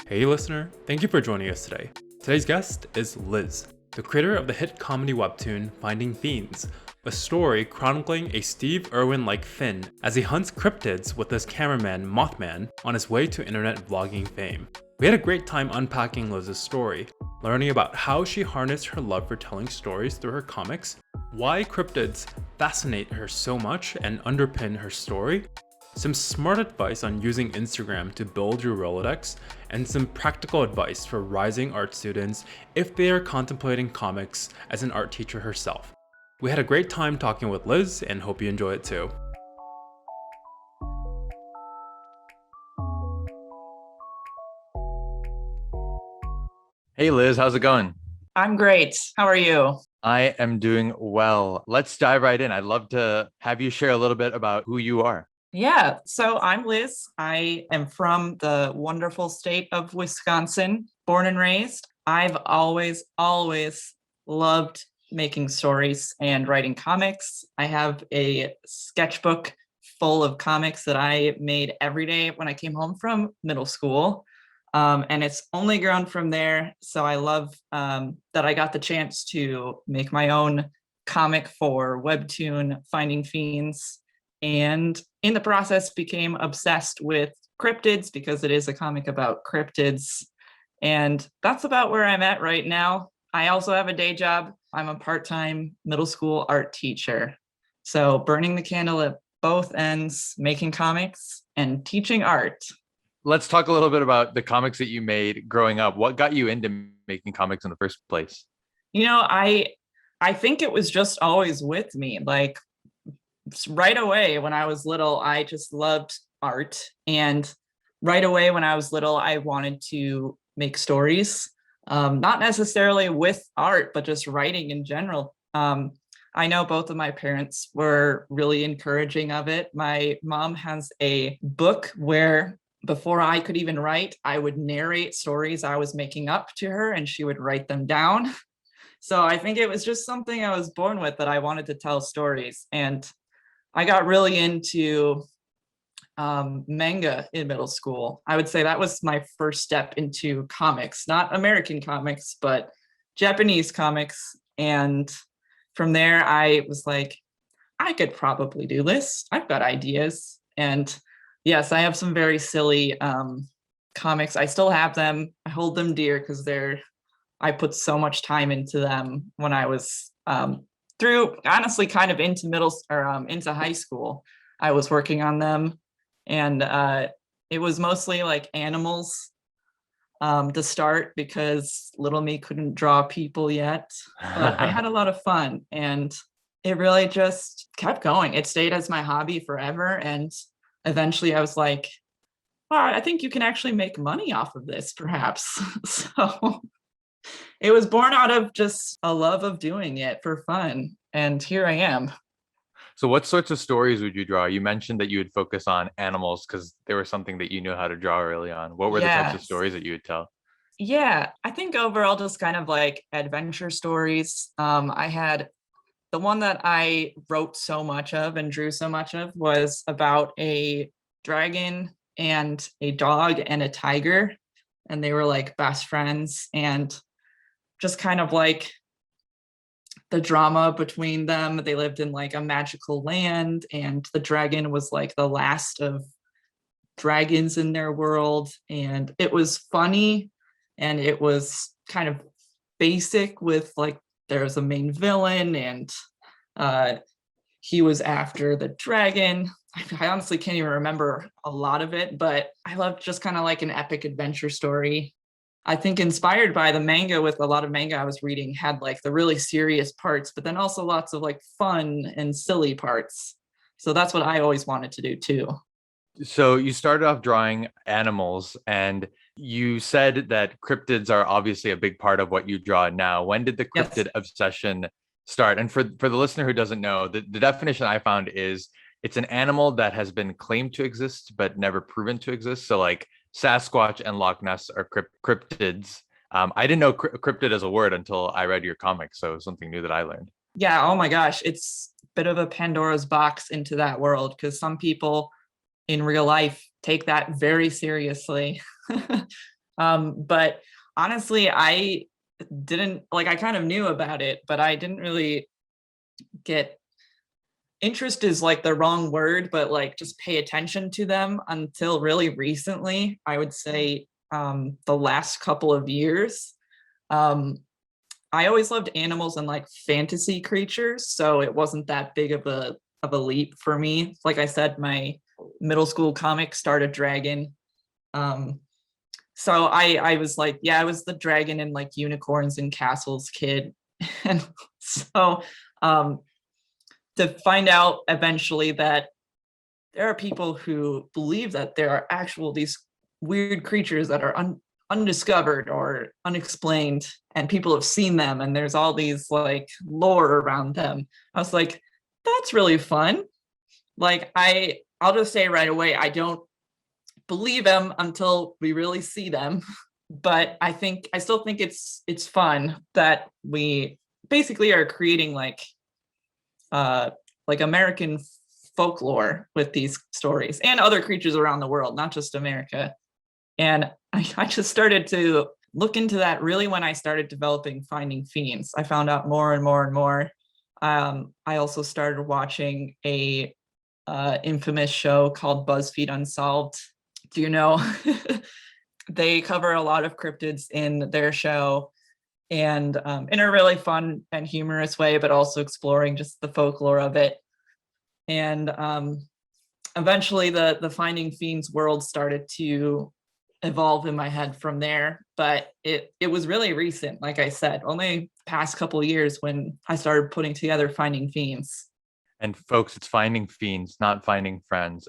Hey listener, thank you for joining us today. Today's guest is Liz, the creator of the hit comedy webtoon Finding Fiends, a story chronicling a Steve Irwin-like Finn as he hunts cryptids with his cameraman Mothman on his way to internet vlogging fame. We had a great time unpacking Liz's story, learning about how she harnessed her love for telling stories through her comics, why cryptids fascinate her so much and underpin her story, some smart advice on using Instagram to build your Rolodex, and some practical advice for rising art students if they are contemplating comics as an art teacher herself. We had a great time talking with Liz and hope you enjoy it too. Hey Liz, how's it going? I'm great. How are you? I am doing well. Let's dive right in. I'd love to have you share a little bit about who you are. Yeah, so I'm Liz. I am from the wonderful state of Wisconsin, born and raised. I've always loved making stories and writing comics. I have a sketchbook full of comics that I made every day when I came home from middle school. And it's only grown from there. So I love that I got the chance to make my own comic for Webtoon, Finding Fiends, and in the process became obsessed with cryptids because it is a comic about cryptids. And that's about where I'm at right now. I also have a day job. I'm a part-time middle school art teacher. So burning the candle at both ends, making comics and teaching art. Let's talk a little bit about the comics that you made growing up. What got you into making comics in the first place? You know, I think it was just always with me. Like right away when I was little, I just loved art. And right away when I was little, I wanted to make stories, not necessarily with art, but just writing in general. I know both of my parents were really encouraging of it. My mom has a book where before I could even write, I would narrate stories I was making up to her and she would write them down. So I think it was just something I was born with, that I wanted to tell stories. And I got really into manga in middle school. I would say that was my first step into comics, not American comics, but Japanese comics. And from there, I was like, I could probably do this. I've got ideas. And yes, I have some very silly comics. I still have them. I hold them dear because I put so much time into them when I was through, honestly, kind of into into high school. I was working on them, and it was mostly like animals to start because little me couldn't draw people yet. But I had a lot of fun, and it really just kept going. It stayed as my hobby forever, and eventually I was like, "Wow, I think you can actually make money off of this, perhaps." So it was born out of just a love of doing it for fun. And here I am. So what sorts of stories would you draw? You mentioned that you would focus on animals because they were something that you knew how to draw early on. What were the types of Yes. stories that you would tell? Yeah, I think overall just kind of like adventure stories. I had the one that I wrote so much of and drew so much of was about a dragon and a dog and a tiger. And they were like best friends, and just kind of like the drama between them. They lived in like a magical land, and the dragon was like the last of dragons in their world. And it was funny, and it was kind of basic with like there's a main villain, and uh, he was after the dragon. I honestly can't even remember a lot of it, but I loved just kind of like an epic adventure story. I think inspired by the manga, with a lot of manga I was reading had like the really serious parts, but then also lots of like fun and silly parts. So that's what I always wanted to do too. So you started off drawing animals and you said that cryptids are obviously a big part of what you draw now. When did the Yes. cryptid obsession start? And for the listener who doesn't know, the definition I found is it's an animal that has been claimed to exist but never proven to exist. So like Sasquatch and Loch Ness are cryptids. I didn't know cryptid as a word until I read your comic, so something new that I learned. Yeah. Oh my gosh. It's a bit of a Pandora's box into that world because some people in real life take that very seriously. But honestly, I didn't like, I kind of knew about it, but I didn't really get interest is like the wrong word, but like just pay attention to them until really recently. I would say the last couple of years. Um, I always loved animals and like fantasy creatures, so it wasn't that big of a leap for me. Like I said, my middle school comic started dragon. Um, so I was like, yeah, I was the dragon and like unicorns and castles kid. And so um to find out eventually that there are people who believe that there are actual these weird creatures that are undiscovered or unexplained, and people have seen them, and there's all these like lore around them. I was like, that's really fun. Like I'll just say right away, I don't believe them until we really see them. But I still think it's fun that we basically are creating like American folklore with these stories and other creatures around the world, not just America. And I just started to look into that really when I started developing Finding Fiends. I found out more and more and more. I also started watching a infamous show called BuzzFeed Unsolved. Do you know? They cover a lot of cryptids in their show, and in a really fun and humorous way, but also exploring just the folklore of it. And eventually the Finding Fiends world started to evolve in my head from there. But it was really recent, like I said, only past couple of years when I started putting together Finding Fiends. And folks, it's Finding Fiends, not Finding Friends,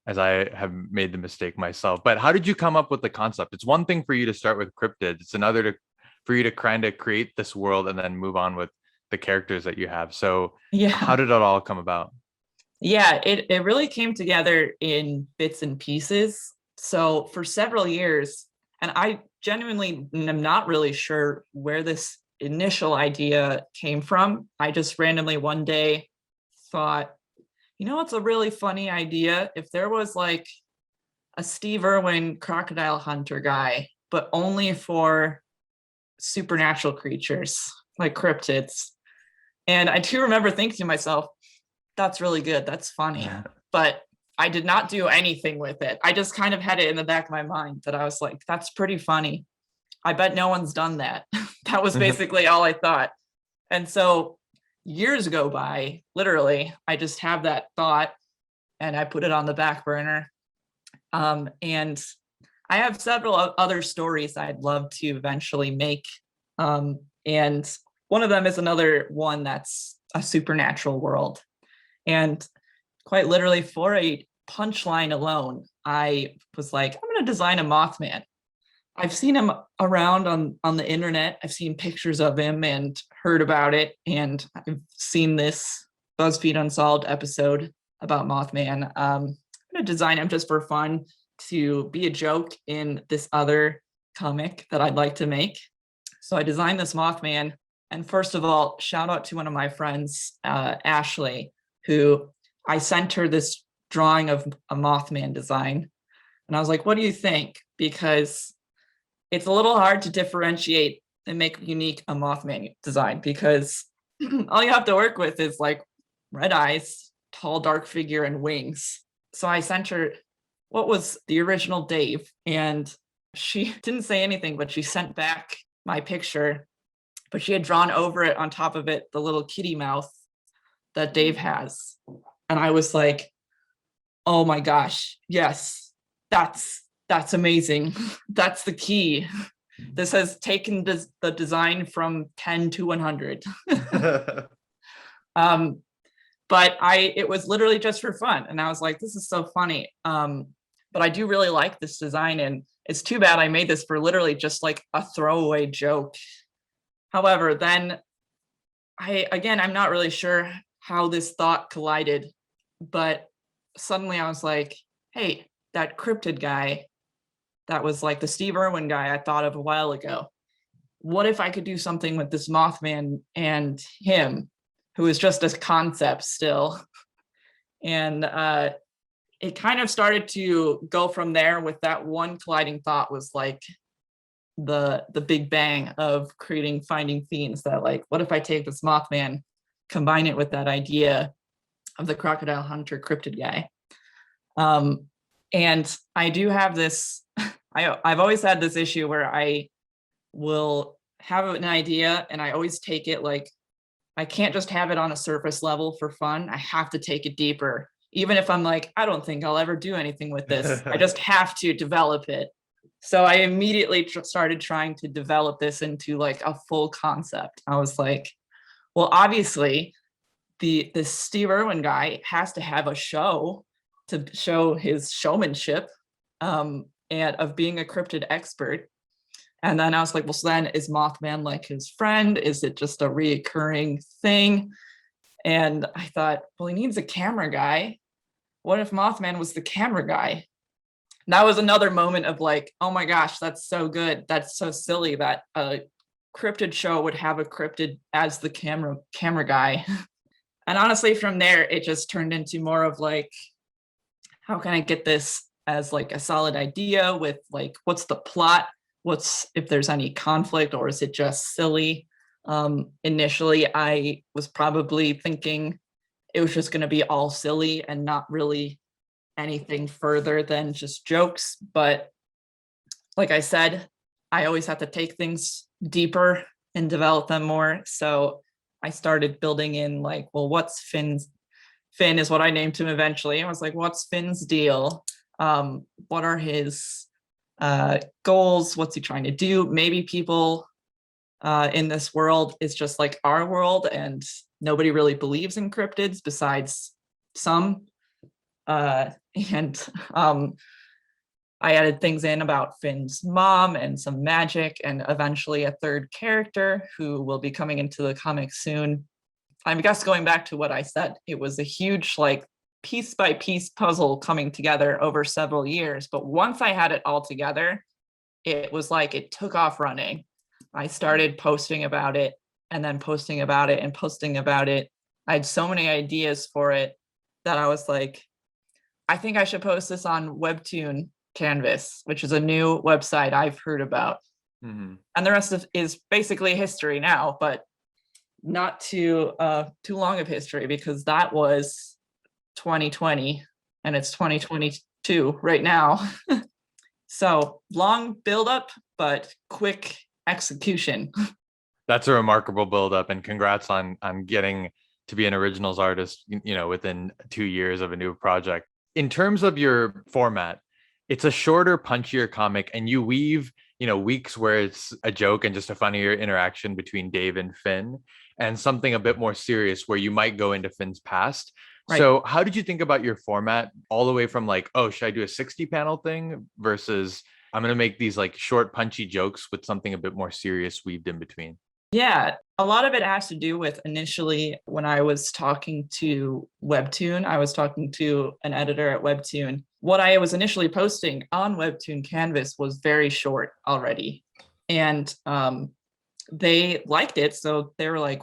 as I have made the mistake myself. But how did you come up with the concept? It's one thing for you to start with cryptids. It's another for you to kind of create this world and then move on with the characters that you have. So Yeah. how did it all come about? Yeah, it really came together in bits and pieces. So for several years, and I genuinely am not really sure where this initial idea came from. I just randomly one day thought, you know what's a really funny idea? If there was like a Steve Irwin crocodile hunter guy, but only for supernatural creatures like cryptids. And I do remember thinking to myself, that's really good. That's funny. But I did not do anything with it. I just kind of had it in the back of my mind that I was like, that's pretty funny. I bet no one's done that. That was basically all I thought. And so years go by, literally, I just have that thought and I put it on the back burner. And I have several other stories I'd love to eventually make. And one of them is another one that's a supernatural world. And quite literally, for a punchline alone, I was like, I'm going to design a Mothman. I've seen him around on the internet. I've seen pictures of him and heard about it. And I've seen this BuzzFeed Unsolved episode about Mothman. I'm going to design him just for fun to be a joke in this other comic that I'd like to make. So I designed this Mothman. And first of all, shout out to one of my friends, Ashley, who I sent her this drawing of a Mothman design. And I was like, what do you think? Because it's a little hard to differentiate and make unique a Mothman design, because all you have to work with is like red eyes, tall, dark figure, and wings. So I sent her what was the original Dave, and she didn't say anything, but she sent back my picture, but she had drawn over it, on top of it, the little kitty mouth that Dave has. And I was like, oh my gosh, yes, that's amazing. That's the key. This has taken the design from 10 to 100. But it was literally just for fun. And I was like, this is so funny. But I do really like this design, and it's too bad I made this for literally just like a throwaway joke. However, then I'm not really sure how this thought collided, but suddenly I was like, hey, that cryptid guy, that was like the Steve Irwin guy I thought of a while ago. What if I could do something with this Mothman and him, who is just a concept still? And it kind of started to go from there with that one colliding thought was like the big bang of creating Finding Fiends, that like, what if I take this Mothman, combine it with that idea of the crocodile hunter cryptid guy. And I do have this, I've always had this issue where I will have an idea and I always take it like, I can't just have it on a surface level for fun. I have to take it deeper. Even if I'm like, I don't think I'll ever do anything with this. I just have to develop it. So I immediately started trying to develop this into like a full concept. I was like, well, obviously this Steve Irwin guy has to have a show to show his showmanship and of being a cryptid expert. And then I was like, well, so then is Mothman like his friend? Is it just a reoccurring thing? And I thought, well, he needs a camera guy. What if Mothman was the camera guy? And that was another moment of like, oh my gosh, that's so good. That's so silly that a cryptid show would have a cryptid as the camera guy. And honestly, from there, it just turned into more of like, how can I get this as like a solid idea with like, what's the plot? What's, if there's any conflict, or is it just silly? Initially, I was probably thinking it was just going to be all silly and not really anything further than just jokes. But like I said, I always have to take things deeper and develop them more. So I started building in like, well, what's Finn's? Finn is what I named him eventually. I was like, what's Finn's deal? What are his goals? What's he trying to do? Maybe people in this world is just like our world and nobody really believes in cryptids besides some. I added things in about Finn's mom and some magic, and eventually a third character who will be coming into the comic soon. I guess going back to what I said, it was a huge like piece by piece puzzle coming together over several years. But once I had it all together, it was like it took off running. I started posting about it and then posting about it and posting about it. I had so many ideas for it that I was like, I think I should post this on Webtoon Canvas, which is a new website I've heard about. And the rest is basically history now, but not too long of history, because that was 2020 and it's 2022 right now. So long build up, but quick execution. That's a remarkable build up, and congrats on getting to be an originals artist, within 2 years of a new project. In terms of your format, it's a shorter, punchier comic, and you weave, weeks where it's a joke and just a funnier interaction between Dave and Finn, and something a bit more serious where you might go into Finn's past. Right. So how did you think about your format, all the way from like, oh, should I do a 60 panel thing versus I'm going to make these like short, punchy jokes with something a bit more serious weaved in between? Yeah, a lot of it has to do with initially when I was talking to Webtoon, I was talking to an editor at Webtoon. What I was initially posting on Webtoon Canvas was very short already. And they liked it. So they were like,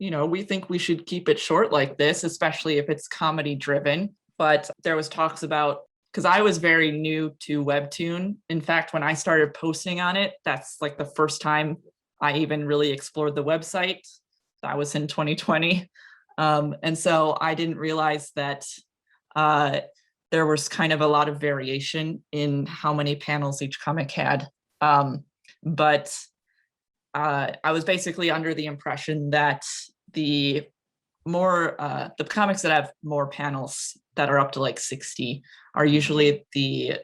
we think we should keep it short like this, especially if it's comedy driven. But there was talks about, because I was very new to Webtoon. In fact, when I started posting on it, that's like the first time I even really explored the website. That was in 2020. And so I didn't realize that there was kind of a lot of variation in how many panels each comic had. But I was basically under the impression that the comics that have more panels that are up to like 60 are usually the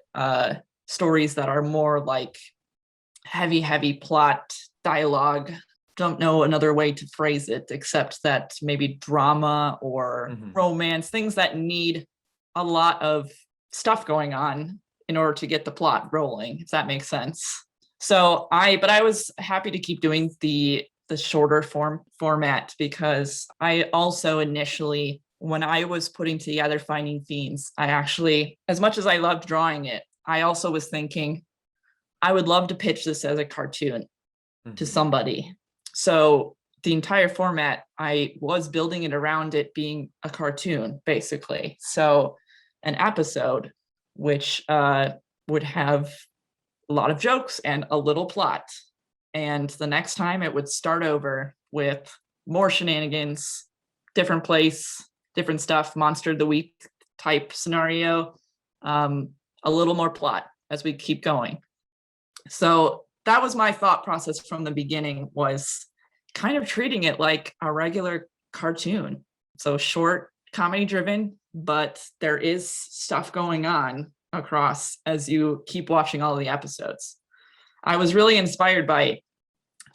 stories that are more like heavy plot, dialogue. Don't know another way to phrase it except that maybe drama or romance, things that need a lot of stuff going on in order to get the plot rolling, if that makes sense. So I was happy to keep doing the shorter format, because I also initially, when I was putting together Finding Fiends, I actually, as much as I loved drawing it, I also was thinking I would love to pitch this as a cartoon to somebody. So the entire format, I was building it around it being a cartoon, basically. So an episode, which would have a lot of jokes and a little plot. And the next time it would start over with more shenanigans, different place, different stuff, monster of the week type scenario, a little more plot as we keep going. So that was my thought process from the beginning, was kind of treating it like a regular cartoon. So short, comedy driven, but there is stuff going on across as you keep watching all the episodes. I was really inspired by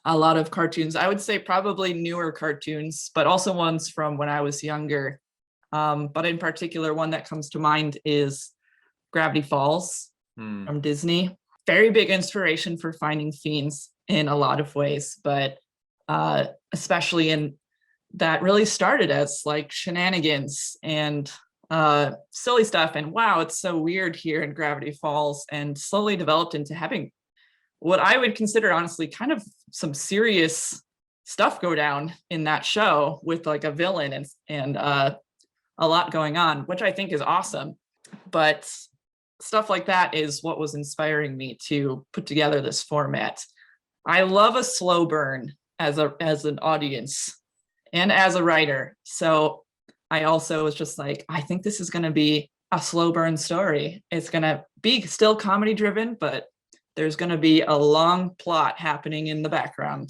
a lot of cartoons. I would say probably newer cartoons, but also ones from when I was younger. But in particular, one that comes to mind is Gravity Falls from Disney. Very big inspiration for Finding Fiends in a lot of ways, but especially in that really started as like shenanigans and silly stuff. And wow, it's so weird here in Gravity Falls, and slowly developed into having what I would consider honestly kind of some serious stuff go down in that show, with like a villain and a lot going on, which I think is awesome. But stuff like that is what was inspiring me to put together this format. I love a slow burn as an audience and as a writer. So I also was just like, I think this is going to be a slow burn story. It's going to be still comedy driven, but there's going to be a long plot happening in the background.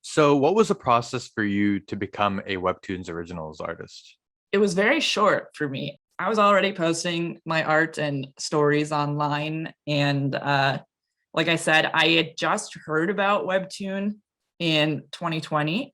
So what was the process for you to become a Webtoons Originals artist? It was very short for me. I was already posting my art and stories online. And like I said, I had just heard about Webtoon in 2020.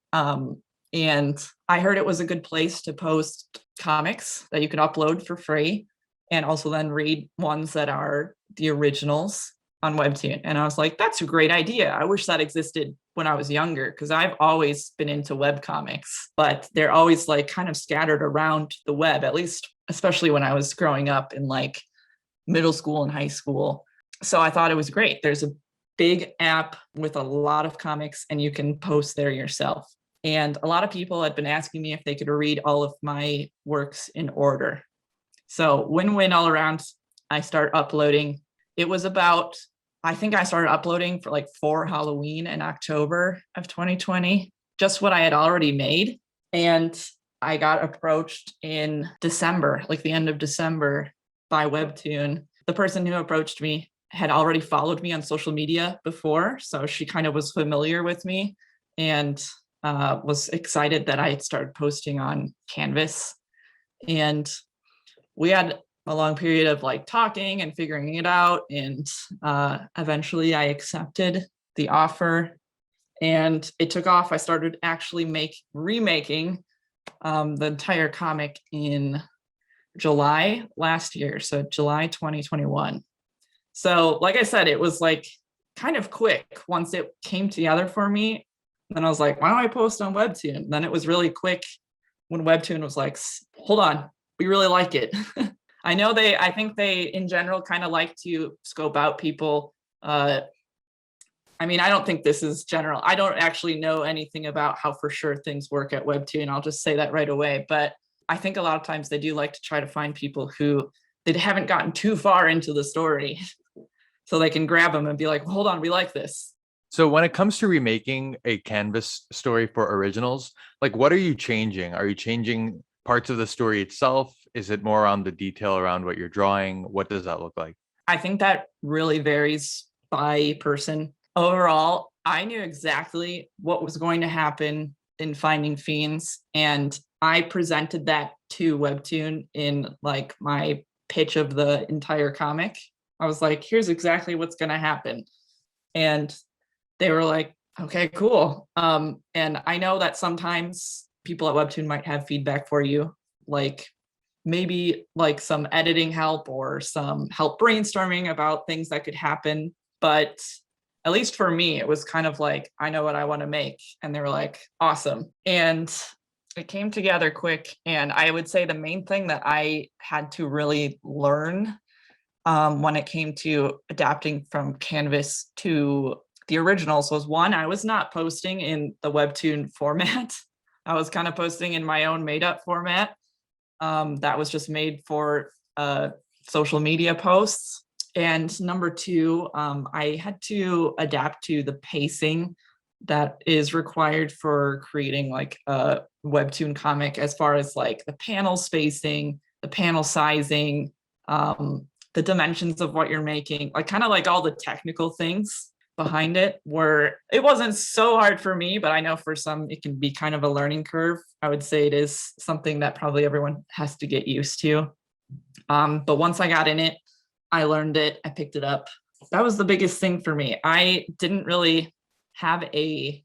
And I heard it was a good place to post comics that you could upload for free, and also then read ones that are the originals on Webtoon. And I was like, that's a great idea. I wish that existed when I was younger, because I've always been into webcomics, but they're always like kind of scattered around the web, at least, especially when I was growing up in like middle school and high school. So I thought it was great. There's a big app with a lot of comics and you can post there yourself. And a lot of people had been asking me if they could read all of my works in order. So win-win all around. I start uploading. It was about, I think I started uploading for Halloween in October of 2020, just what I had already made. And I got approached in December, like the end of December, by Webtoon. The person who approached me had already followed me on social media before, so she kind of was familiar with me and was excited that I had started posting on Canvas. And we had a long period of like talking and figuring it out. And eventually I accepted the offer and it took off. I started actually remaking the entire comic in July last year. So July 2021. So like I said, it was like kind of quick once it came together for me. Then I was like, why don't I post on Webtoon? Then it was really quick when Webtoon was like, hold on, we really like it. I think they in general kind of like to scope out people. I mean, I don't think this is general. I don't actually know anything about how for sure things work at Webtoon. I'll just say that right away. But I think a lot of times they do like to try to find people who they haven't gotten too far into the story so they can grab them and be like, hold on, we like this. So when it comes to remaking a Canvas story for originals, like what are you changing? Are you changing parts of the story itself? Is it more on the detail around what you're drawing? What does that look like? I think that really varies by person. Overall, I knew exactly what was going to happen in Finding Fiends, and I presented that to Webtoon in like my pitch of the entire comic. I was like, here's exactly what's going to happen. And they were like, okay, cool. And I know that sometimes people at Webtoon might have feedback for you, like maybe like some editing help or some help brainstorming about things that could happen. But at least for me, it was kind of like, I know what I want to make. And they were like, awesome. And it came together quick. And I would say the main thing that I had to really learn when it came to adapting from Canvas to the originals was, one, I was not posting in the Webtoon format. I was kind of posting in my own made up format that was just made for social media posts. And number two, I had to adapt to the pacing that is required for creating like a webtoon comic, as far as like the panel spacing, the panel sizing, the dimensions of what you're making, like kind of like all the technical things behind it, where it wasn't so hard for me, but I know for some it can be kind of a learning curve. I would say it is something that probably everyone has to get used to. But once I got in it, I learned it, I picked it up. That was the biggest thing for me. I didn't really have a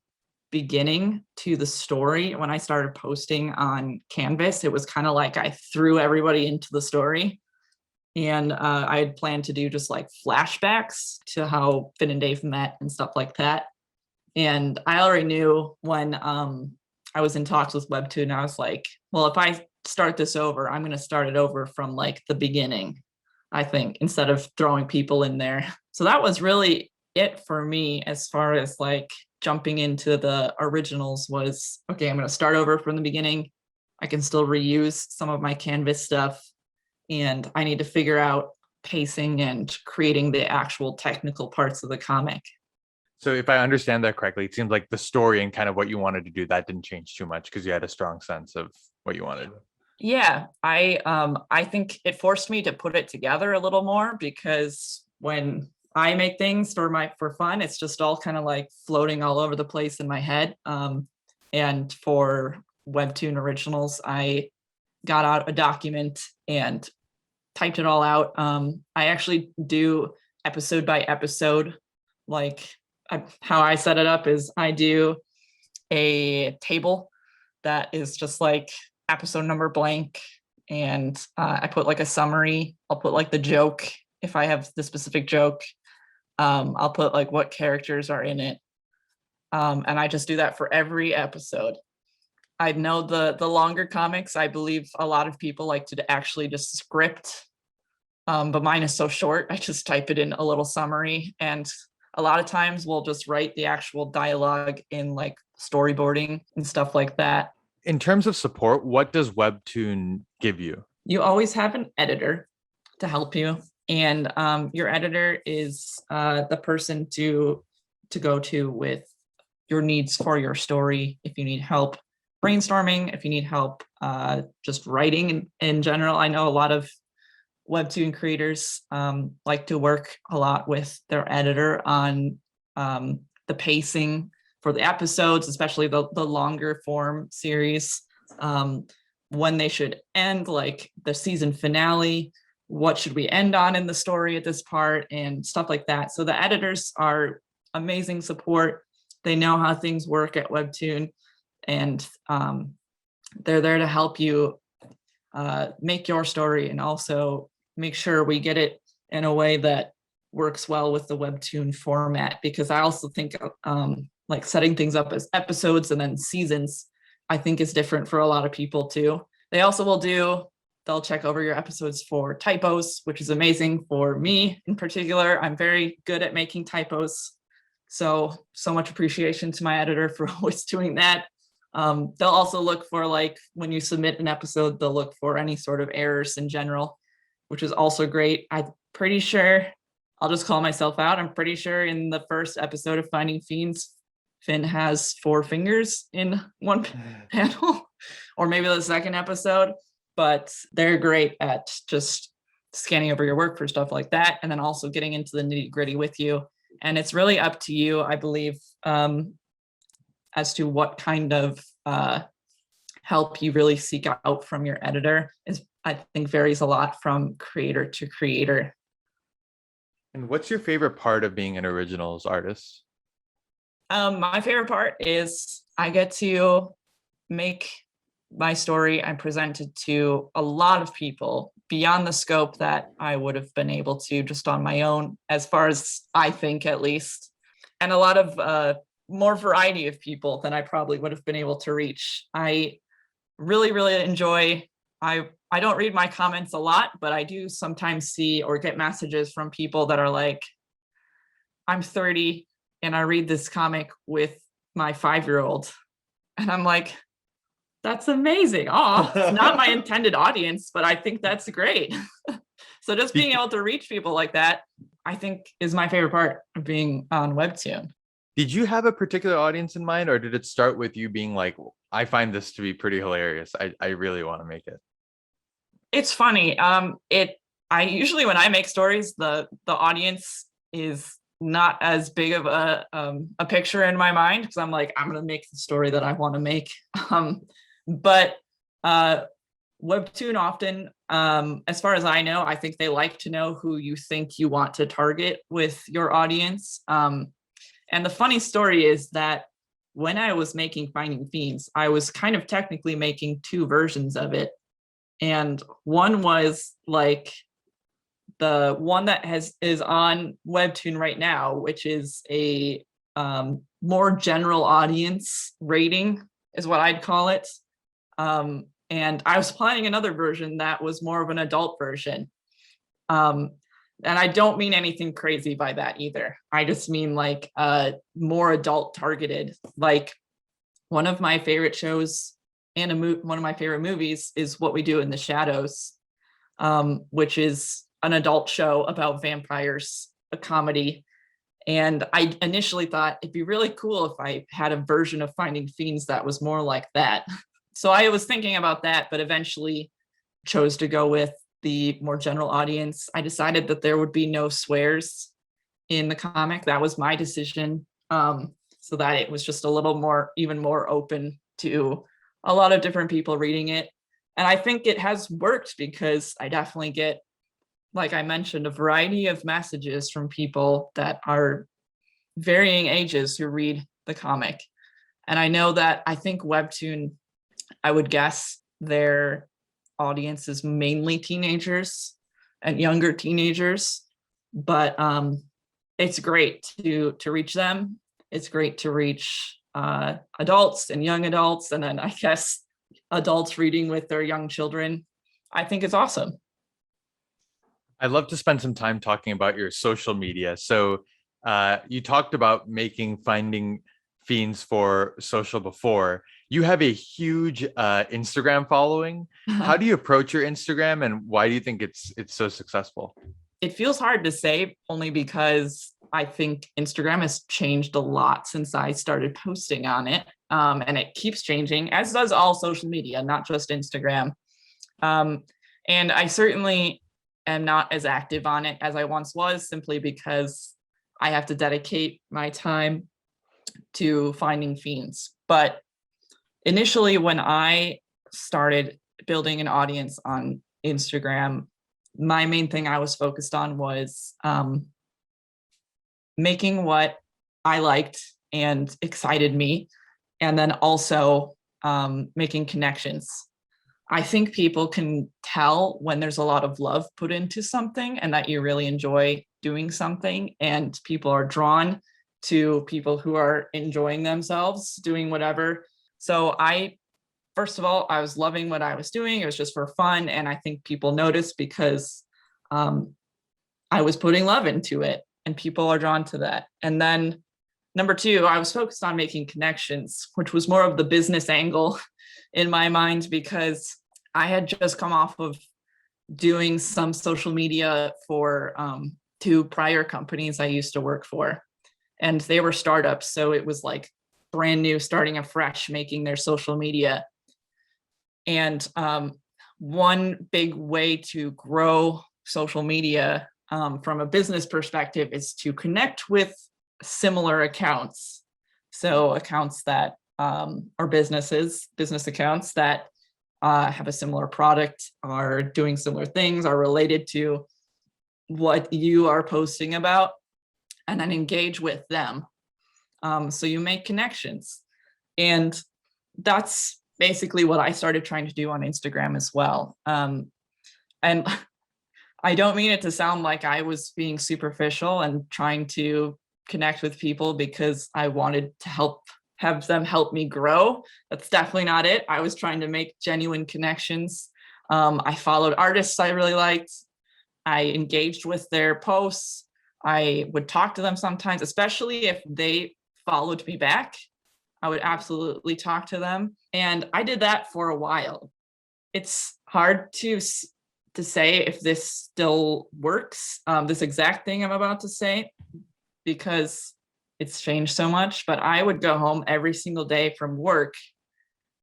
beginning to the story when I started posting on Canvas. It was kind of like I threw everybody into the story. And I had planned to do just like flashbacks to how Finn and Dave met and stuff like that. And I already knew when I was in talks with Webtoon, I was like, well, if I start this over, I'm going to start it over from like the beginning, I think, instead of throwing people in there. So that was really it for me as far as like jumping into the originals was, okay, I'm going to start over from the beginning. I can still reuse some of my Canvas stuff. And I need to figure out pacing and creating the actual technical parts of the comic. So if I understand that correctly, it seems like the story and kind of what you wanted to do, that didn't change too much because you had a strong sense of what you wanted. Yeah, I think it forced me to put it together a little more, because when I make things for fun, it's just all kind of like floating all over the place in my head. And for Webtoon originals, I got out a document and typed it all out. I actually do episode by episode. Like how I set it up is I do a table that is just like episode number blank, and I put like a summary. I'll put like the joke if I have the specific joke. I'll put like what characters are in it, and I just do that for every episode. I know the longer comics, I believe a lot of people like to actually just script, but mine is so short, I just type it in a little summary. And a lot of times we'll just write the actual dialogue in like storyboarding and stuff like that. In terms of support, what does Webtoon give you? You always have an editor to help you. And your editor is the person to go to with your needs for your story. If you need help brainstorming, if you need help just writing in general. I know a lot of Webtoon creators like to work a lot with their editor on the pacing for the episodes, especially the longer form series, when they should end, like the season finale, what should we end on in the story at this part, and stuff like that. So the editors are amazing support. They know how things work at Webtoon, and they're there to help you make your story and also make sure we get it in a way that works well with the Webtoon format. Because I also think like setting things up as episodes and then seasons, I think is different for a lot of people too. They also they'll check over your episodes for typos, which is amazing for me in particular. I'm very good at making typos. So much appreciation to my editor for always doing that. They'll also look for, like, when you submit an episode, they'll look for any sort of errors in general, which is also great. I'm pretty sure, I'll just call myself out, I'm pretty sure in the first episode of Finding Fiends, Finn has 4 fingers in one panel, or maybe the second episode, but they're great at just scanning over your work for stuff like that, and then also getting into the nitty-gritty with you. And it's really up to you, I believe, as to what kind of help you really seek out from your editor. Is, I think, varies a lot from creator to creator. And what's your favorite part of being an originals artist? My favorite part is I get to make my story and present it to a lot of people beyond the scope that I would have been able to just on my own, as far as I think, at least. And a lot of more variety of people than I probably would have been able to reach. I really, really enjoy, I don't read my comments a lot, but I do sometimes see or get messages from people that are like, I'm 30 and I read this comic with my 5-year-old. And I'm like, That's amazing. Oh, it's not my intended audience, but I think that's great. So just being able to reach people like that, I think is my favorite part of being on Webtoon. Did you have a particular audience in mind, or did it start with you being like, I find this to be pretty hilarious. I really want to make it. It's funny. I usually, when I make stories, the audience is not as big of a picture in my mind, because I'm like, I'm gonna make the story that I want to make. But Webtoon often, as far as I know, I think they like to know who you think you want to target with your audience. And the funny story is that when I was making Finding Fiends, I was kind of technically making two versions of it. And one was like the one that is on Webtoon right now, which is a more general audience rating, is what I'd call it. And I was planning another version that was more of an adult version. And I don't mean anything crazy by that either. I just mean like more adult targeted. Like one of my favorite shows and one of my favorite movies is What We Do in the Shadows, which is an adult show about vampires, a comedy. And I initially thought it'd be really cool if I had a version of Finding Fiends that was more like that. So I was thinking about that, but eventually chose to go with the more general audience. I decided that there would be no swears in the comic. That was my decision, so that it was just a little more, even more open to a lot of different people reading it. And I think it has worked, because I definitely get, like I mentioned, a variety of messages from people that are varying ages who read the comic. And I know that, I think Webtoon, I would guess their audience is mainly teenagers and younger teenagers, but it's great to reach them. It's great to reach adults and young adults, and then I guess adults reading with their young children. I think it's awesome. I'd love to spend some time talking about your social media. So you talked about making Finding Fiends for social before. You have a huge Instagram following. How do you approach your Instagram, and why do you think it's so successful? It feels hard to say, only because I think Instagram has changed a lot since I started posting on it. And it keeps changing, as does all social media, not just Instagram. And I certainly am not as active on it as I once was, simply because I have to dedicate my time to Finding Fiends. But initially, when I started building an audience on Instagram, my main thing I was focused on was making what I liked and excited me, and then also making connections. I think people can tell when there's a lot of love put into something and that you really enjoy doing something, and people are drawn to people who are enjoying themselves doing whatever. So first of all, I was loving what I was doing. It was just for fun. And I think people noticed, because I was putting love into it and people are drawn to that. And then number two, I was focused on making connections, which was more of the business angle in my mind, because I had just come off of doing some social media for two prior companies I used to work for. And they were startups. So it was like brand new, starting afresh, making their social media. And one big way to grow social media from a business perspective is to connect with similar accounts. So accounts that are business accounts that have a similar product, are doing similar things, are related to what you are posting about, and then engage with them. So you make connections. And that's basically what I started trying to do on Instagram as well. And I don't mean it to sound like I was being superficial and trying to connect with people because I wanted to have them help me grow. That's definitely not it. I was trying to make genuine connections. I followed artists I really liked. I engaged with their posts. I would talk to them sometimes, especially if they followed me back. I would absolutely talk to them. And I did that for a while. It's hard to say if this still works, this exact thing I'm about to say, because it's changed so much. But I would go home every single day from work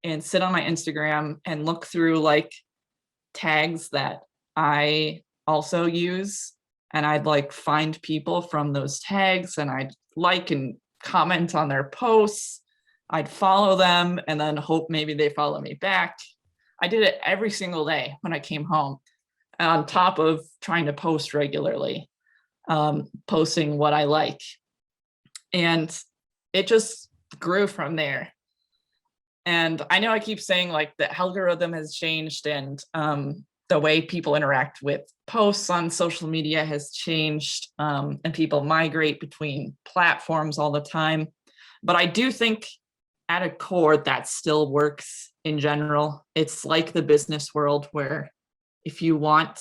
and sit on my Instagram and look through like tags that I also use. And I'd like find people from those tags and I'd like and comment on their posts. I'd follow them and then hope maybe they follow me back. I did it every single day when I came home, on top of trying to post regularly, posting what I like. And it just grew from there. And I know I keep saying like the algorithm has changed and the way people interact with posts on social media has changed, and people migrate between platforms all the time. But I do think at a core that still works in general. It's like the business world where if you want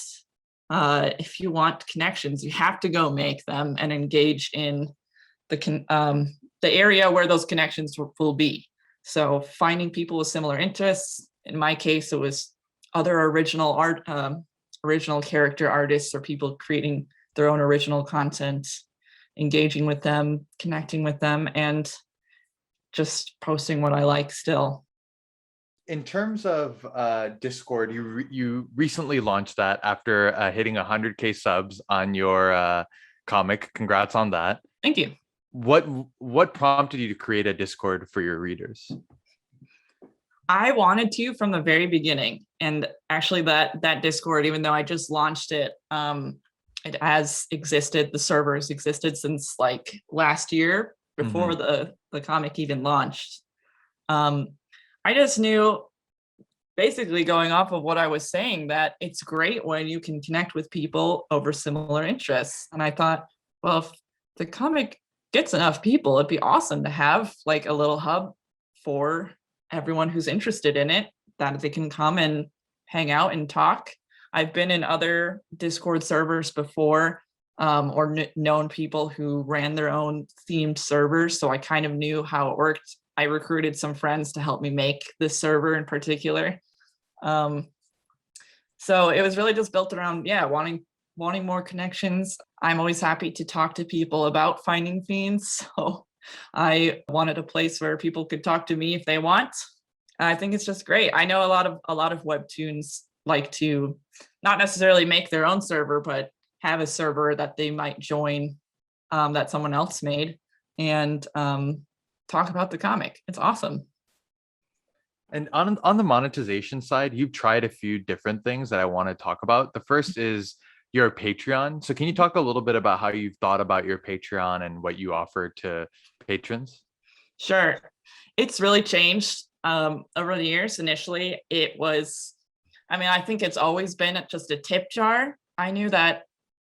connections, you have to go make them and engage in the area where those connections will be. So finding people with similar interests. In my case, it was other original character artists or people creating their own original content, engaging with them, connecting with them, and just posting what I like still. In terms of Discord, you recently launched that after hitting 100K subs on your comic. Congrats on that. Thank you. What prompted you to create a Discord for your readers? I wanted to from the very beginning. And actually that Discord, even though I just launched it, it has existed, the servers existed since like last year before the comic even launched. I just knew, basically going off of what I was saying, that it's great when you can connect with people over similar interests. And I thought, well, if the comic gets enough people, it'd be awesome to have like a little hub for everyone who's interested in it, that they can come and hang out and talk. I've been in other Discord servers before, or known people who ran their own themed servers, so I kind of knew how it worked. I recruited some friends to help me make this server in particular. So it was really just built around, wanting more connections. I'm always happy to talk to people about finding fiends, so I wanted a place where people could talk to me if they want. I think it's just great. I know a lot of webtoons like to not necessarily make their own server, but have a server that they might join, that someone else made, and talk about the comic. It's awesome. And on the monetization side, you've tried a few different things that I want to talk about. The first is your Patreon. So can you talk a little bit about how you've thought about your Patreon and what you offer to patrons? Sure. It's really changed over the years. Initially, it was, I think it's always been just a tip jar. I knew that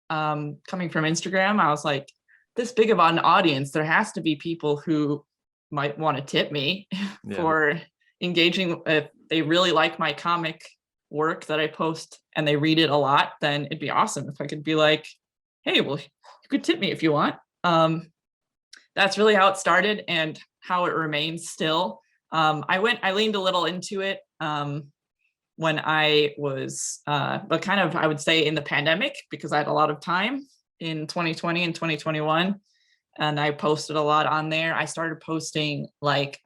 coming from Instagram, I was like, this big of an audience, there has to be people who might want to tip me for engaging. If they really like my comic work that I post and they read it a lot, then it'd be awesome if I could be like, hey, well, you could tip me if you want. That's really how it started and how it remains still. I leaned a little into it when I was, but kind of, I would say in the pandemic, because I had a lot of time in 2020 and 2021. And I posted a lot on there. I started posting like,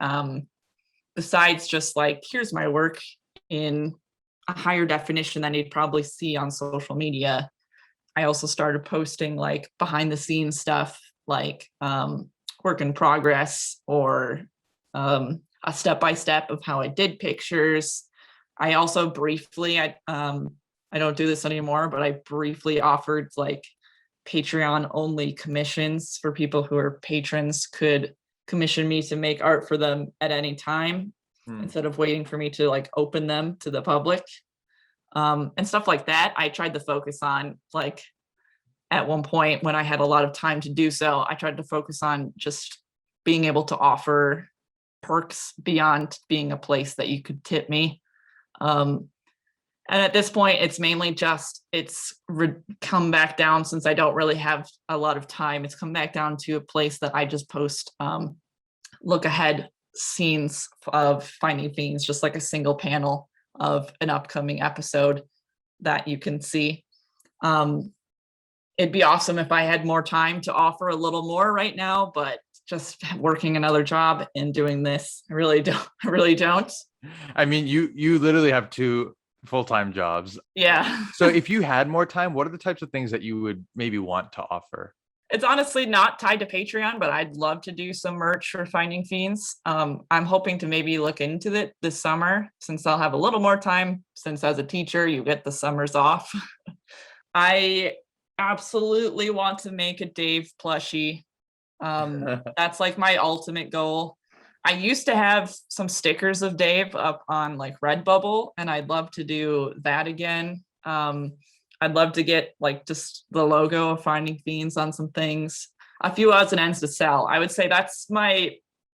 besides just like, here's my work in a higher definition than you'd probably see on social media. I also started posting like behind the scenes stuff, like work in progress, or a step-by-step of how I did pictures. I also briefly, I don't do this anymore, but I briefly offered like Patreon only commissions for people who are patrons, could commission me to make art for them at any time instead of waiting for me to like open them to the public, and stuff like that. I tried to focus on, like, at one point when I had a lot of time to do so, I tried to focus on just being able to offer perks beyond being a place that you could tip me. And at this point, it's mainly just, come back down, since I don't really have a lot of time, it's come back down to a place that I just post look ahead scenes of Finding Fiends, just like a single panel of an upcoming episode that you can see. It'd be awesome if I had more time to offer a little more right now, but just working another job and doing this, I really don't. I mean, you literally have 2 full-time jobs. Yeah. So if you had more time, what are the types of things that you would maybe want to offer? It's honestly not tied to Patreon, but I'd love to do some merch for Finding Fiends. I'm hoping to maybe look into it this summer, since I'll have a little more time, since as a teacher, you get the summers off. I absolutely want to make a Dave plushie. That's like my ultimate goal. I used to have some stickers of Dave up on like Redbubble, and I'd love to do that again. I'd love to get like just the logo of Finding Fiends on some things, a few odds and ends to sell. I would say that's my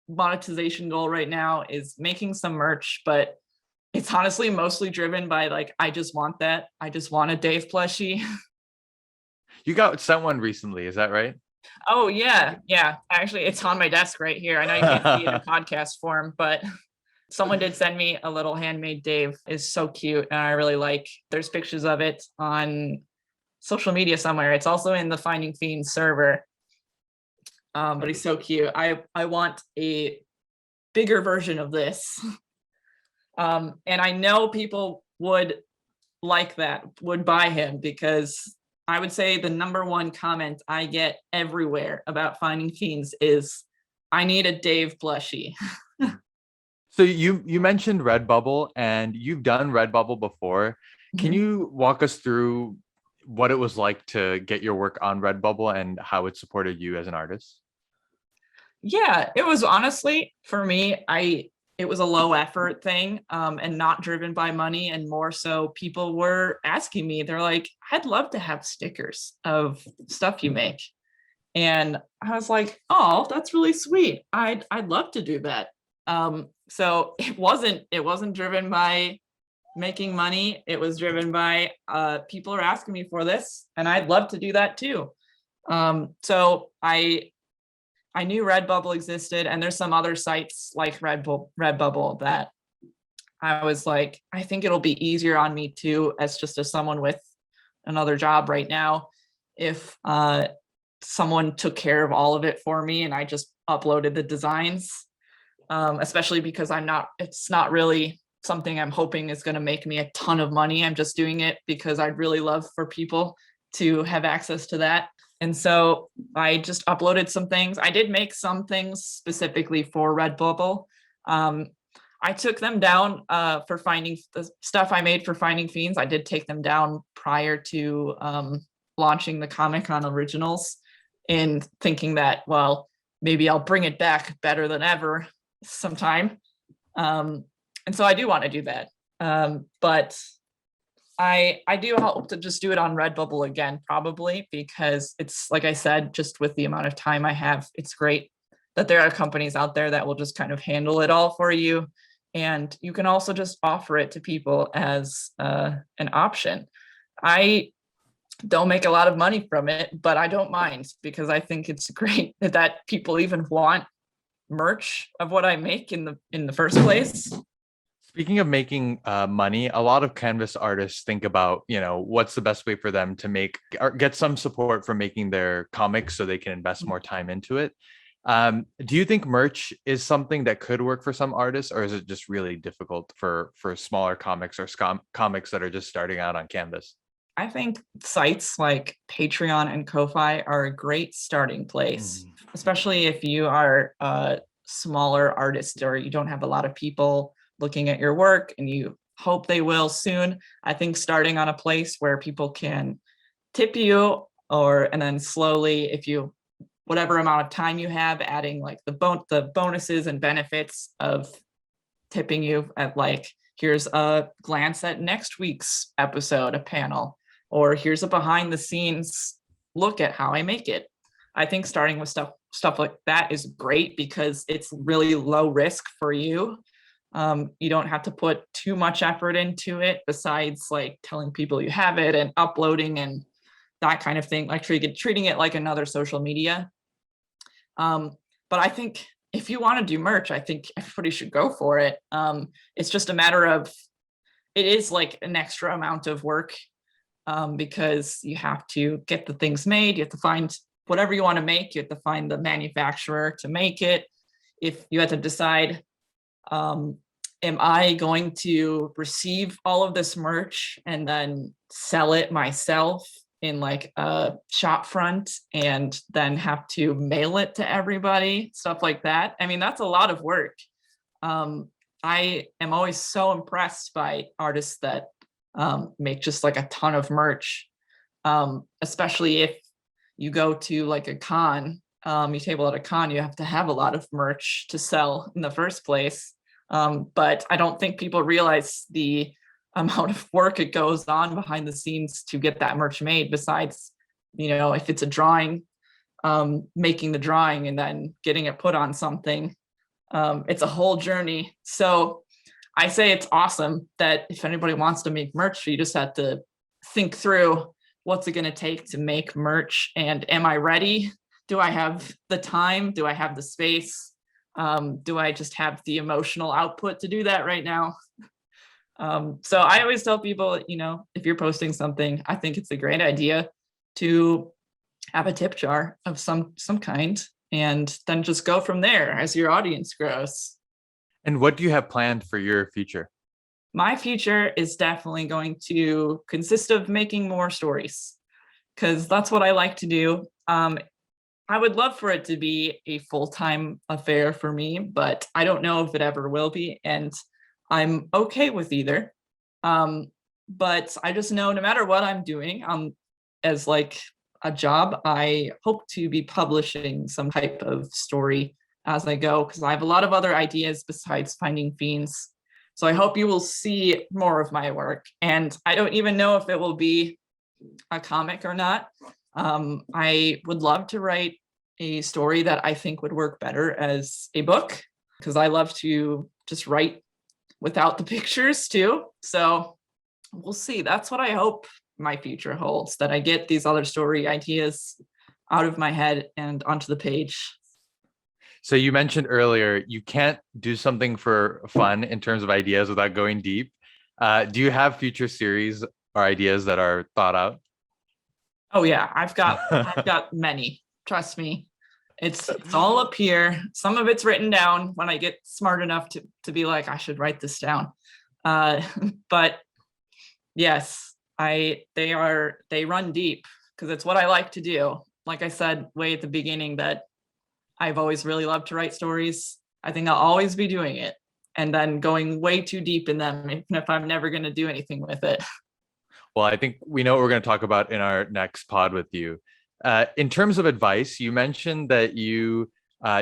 monetization goal right now, is making some merch, but it's honestly mostly driven by like, I just want that. I just want a Dave plushie. You got someone recently, is that right? Oh yeah. Actually, it's on my desk right here. I know you can't see it in podcast form, but someone did send me a little handmade Dave. It's so cute, and I really like. There's pictures of it on social media somewhere. It's also in the Finding Fiends server. But he's so cute. I want a bigger version of this. And I know people would like that, would buy him, because I would say the number one comment I get everywhere about Finding Fiends is, I need a Dave plushie. So you mentioned Redbubble, and you've done Redbubble before. Can you walk us through what it was like to get your work on Redbubble and how it supported you as an artist? Yeah, it was honestly, for me, it was a low effort thing, and not driven by money, and more so people were asking me, they're like, I'd love to have stickers of stuff you make. And I was like, oh, that's really sweet. I'd love to do that. So it wasn't driven by making money. It was driven by people are asking me for this, and I'd love to do that too. So I knew Redbubble existed, and there's some other sites like Redbubble that I was like, I think it'll be easier on me too, as someone with another job right now, if someone took care of all of it for me and I just uploaded the designs. Especially because it's not really something I'm hoping is going to make me a ton of money. I'm just doing it because I'd really love for people to have access to that. And so I just uploaded some things. I did make some things specifically for Redbubble. I took them down for finding the stuff I made for Finding Fiends. I did take them down prior to launching the comic on Originals, and thinking that, well, maybe I'll bring it back better than ever sometime. And so I do want to do that. But I do hope to just do it on Redbubble again, probably, because it's, like I said, just with the amount of time I have, it's great that there are companies out there that will just kind of handle it all for you. And you can also just offer it to people as an option. I don't make a lot of money from it, but I don't mind, because I think it's great that people even want merch of what I make in the first place. Speaking of making money, a lot of canvas artists think about, what's the best way for them to make or get some support from making their comics so they can invest more time into it. Do you think merch is something that could work for some artists, or is it just really difficult for smaller comics or comics that are just starting out on canvas? I think sites like Patreon and Ko-Fi are a great starting place, especially if you are a smaller artist or you don't have a lot of people looking at your work and you hope they will soon. I think starting on a place where people can tip you, and then slowly, if you, whatever amount of time you have, adding like the bonuses and benefits of tipping you at, like, here's a glance at next week's episode, a panel, or here's a behind the scenes look at how I make it. I think starting with stuff like that is great, because it's really low risk for you. You don't have to put too much effort into it, besides like telling people you have it and uploading and that kind of thing, like treating it like another social media. But I think if you want to do merch, I think everybody should go for it. It's just a matter of, it is like an extra amount of work, because you have to get the things made. You have to find whatever you want to make. You have to find the manufacturer to make it. If you had to decide, am I going to receive all of this merch and then sell it myself in like a shop front and then have to mail it to everybody, stuff like that? I mean, that's a lot of work. I am always so impressed by artists that make just like a ton of merch, especially if you go to like a con, you table at a con, you have to have a lot of merch to sell in the first place. But I don't think people realize the amount of work it goes on behind the scenes to get that merch made, besides, if it's a drawing, making the drawing and then getting it put on something. It's a whole journey. So I say it's awesome that if anybody wants to make merch, you just have to think through, what's it going to take to make merch, and am I ready? Do I have the time? Do I have the space? Do I just have the emotional output to do that right now? So I always tell people, if you're posting something, I think it's a great idea to have a tip jar of some kind, and then just go from there as your audience grows. And what do you have planned for your future? My future is definitely going to consist of making more stories, because that's what I like to do. I would love for it to be a full-time affair for me, but I don't know if it ever will be, and I'm okay with either. But I just know no matter what I'm doing, as like a job, I hope to be publishing some type of story as I go, because I have a lot of other ideas besides finding fiends. So I hope you will see more of my work. And I don't even know if it will be a comic or not. I would love to write a story that I think would work better as a book, because I love to just write without the pictures too. So we'll see. That's what I hope my future holds, that I get these other story ideas out of my head and onto the page. So you mentioned earlier, you can't do something for fun in terms of ideas without going deep. Do you have future series or ideas that are thought out? Oh yeah, I've got many. Trust me. It's all up here. Some of it's written down when I get smart enough to be like, I should write this down. But yes, they run deep, because it's what I like to do. Like I said way at the beginning, that I've always really loved to write stories. I think I'll always be doing it, and then going way too deep in them, even if I'm never going to do anything with it. Well, I think we know what we're going to talk about in our next pod with you. In terms of advice, you mentioned that you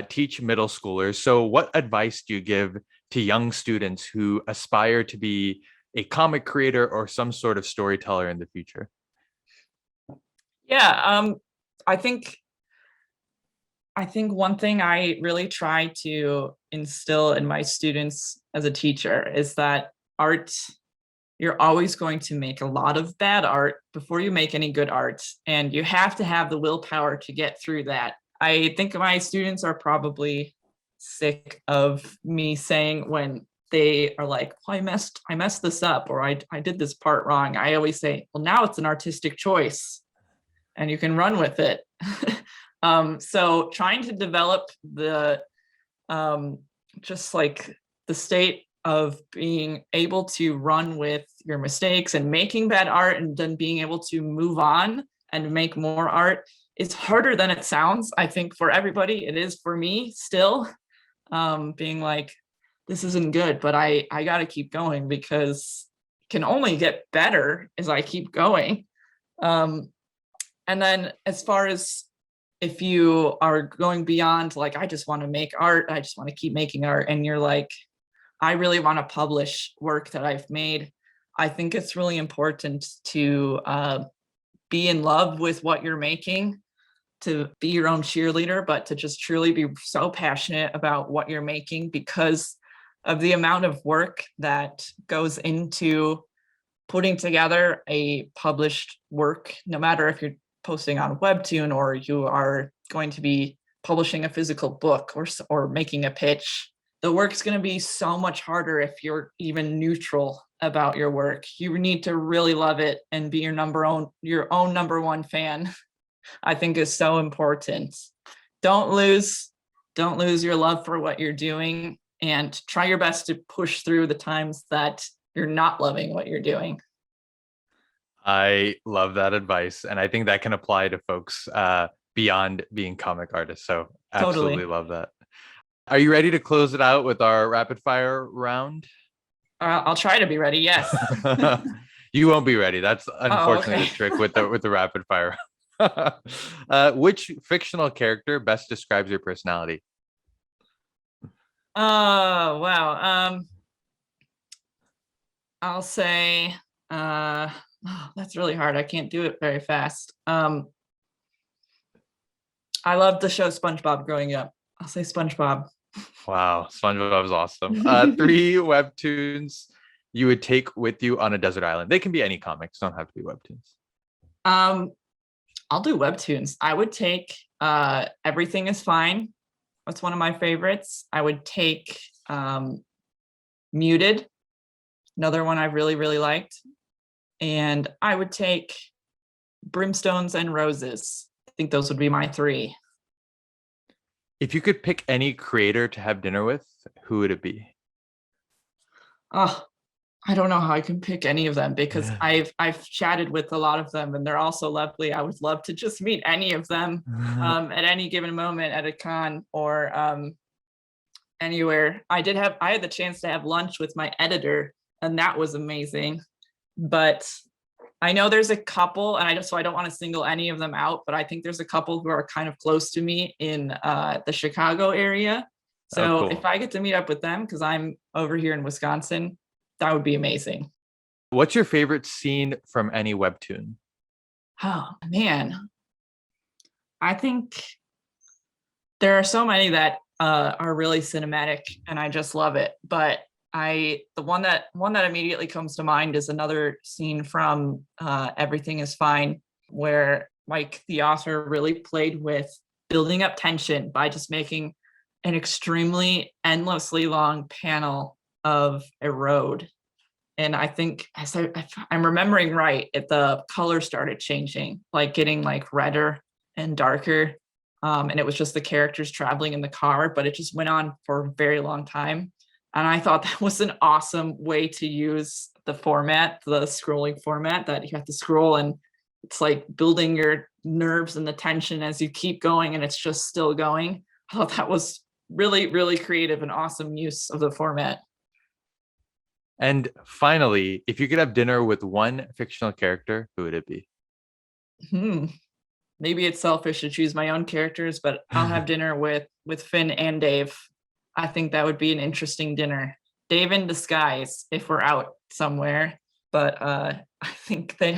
teach middle schoolers. So what advice do you give to young students who aspire to be a comic creator or some sort of storyteller in the future? Yeah, I think one thing I really try to instill in my students as a teacher is that art, you're always going to make a lot of bad art before you make any good art. And you have to have the willpower to get through that. I think my students are probably sick of me saying, when they are like, well, I messed this up, or I did this part wrong, I always say, well, now it's an artistic choice and you can run with it. So trying to develop the just like the state of being able to run with your mistakes and making bad art, and then being able to move on and make more art, is harder than it sounds. I think for everybody, it is for me still, being like, this isn't good, but I got to keep going, because it can only get better as I keep going. And then as far as if you are going beyond, like, I just want to make art, I just want to keep making art, and you're like, I really want to publish work that I've made, I think it's really important to be in love with what you're making, to be your own cheerleader, but to just truly be so passionate about what you're making, because of the amount of work that goes into putting together a published work, no matter if you're posting on Webtoon or you are going to be publishing a physical book or making a pitch. The work's going to be so much harder if you're even neutral about your work. You need to really love it and be your own number one fan. I think is so important. Don't lose your love for what you're doing, and try your best to push through the times that you're not loving what you're doing. I love that advice, and I think that can apply to folks beyond being comic artists. So absolutely Totally. love that. Are you ready to close it out with our rapid fire round? I'll try to be ready. Yes. You won't be ready. That's unfortunately okay. the trick with the rapid fire. Which fictional character best describes your personality? Oh wow. I'll say that's really hard. I can't do it very fast. I loved the show SpongeBob growing up. I'll say SpongeBob. Wow, SpongeBob is awesome. 3 webtoons you would take with you on a desert island. They can be any comics, don't have to be webtoons. I'll do webtoons. I would take Everything is Fine. That's one of my favorites. I would take Muted, another one I really, really liked. And I would take Brimstones and Roses. I think those would be my 3. If you could pick any creator to have dinner with, who would it be? Oh, I don't know how I can pick any of them because Yeah. I've chatted with a lot of them and they're all so lovely. I would love to just meet any of them at any given moment at a con or anywhere. I had the chance to have lunch with my editor, and that was amazing. But I know there's a couple, and I don't want to single any of them out, but I think there's a couple who are kind of close to me in the Chicago area. So cool. if I get to meet up with them, because I'm over here in Wisconsin, that would be amazing. What's your favorite scene from any webtoon? Oh man, I think there are so many that are really cinematic, and I just love it. But the one that immediately comes to mind is another scene from Everything is Fine, where Mike, the author, really played with building up tension by just making an extremely endlessly long panel of a road. And I think, as I'm remembering right, the color started changing, like getting like redder and darker. And it was just the characters traveling in the car, but it just went on for a very long time. And I thought that was an awesome way to use the format, the scrolling format, that you have to scroll and it's like building your nerves and the tension as you keep going and it's just still going. I thought that was really, really creative and awesome use of the format. And finally, if you could have dinner with one fictional character, who would it be? Maybe it's selfish to choose my own characters, but I'll have dinner with Finn and Dave. I think that would be an interesting dinner. Dave in disguise if we're out somewhere, but I think Finn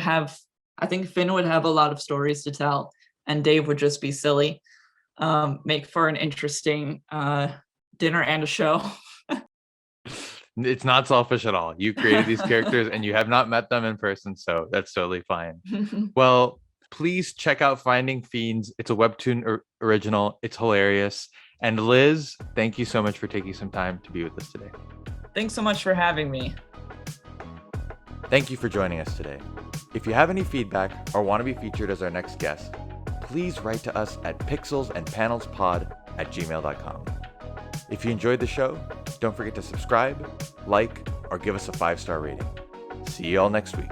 would have a lot of stories to tell, and Dave would just be silly. Make for an interesting dinner and a show. It's not selfish at all. You created these characters and you have not met them in person, so that's totally fine. Well, please check out Finding Fiends. It's a Webtoon original. It's hilarious. And Liz, thank you so much for taking some time to be with us today. Thanks so much for having me. Thank you for joining us today. If you have any feedback or want to be featured as our next guest, please write to us at pixelsandpanelspod@gmail.com. If you enjoyed the show, don't forget to subscribe, like, or give us a 5-star rating. See you all next week.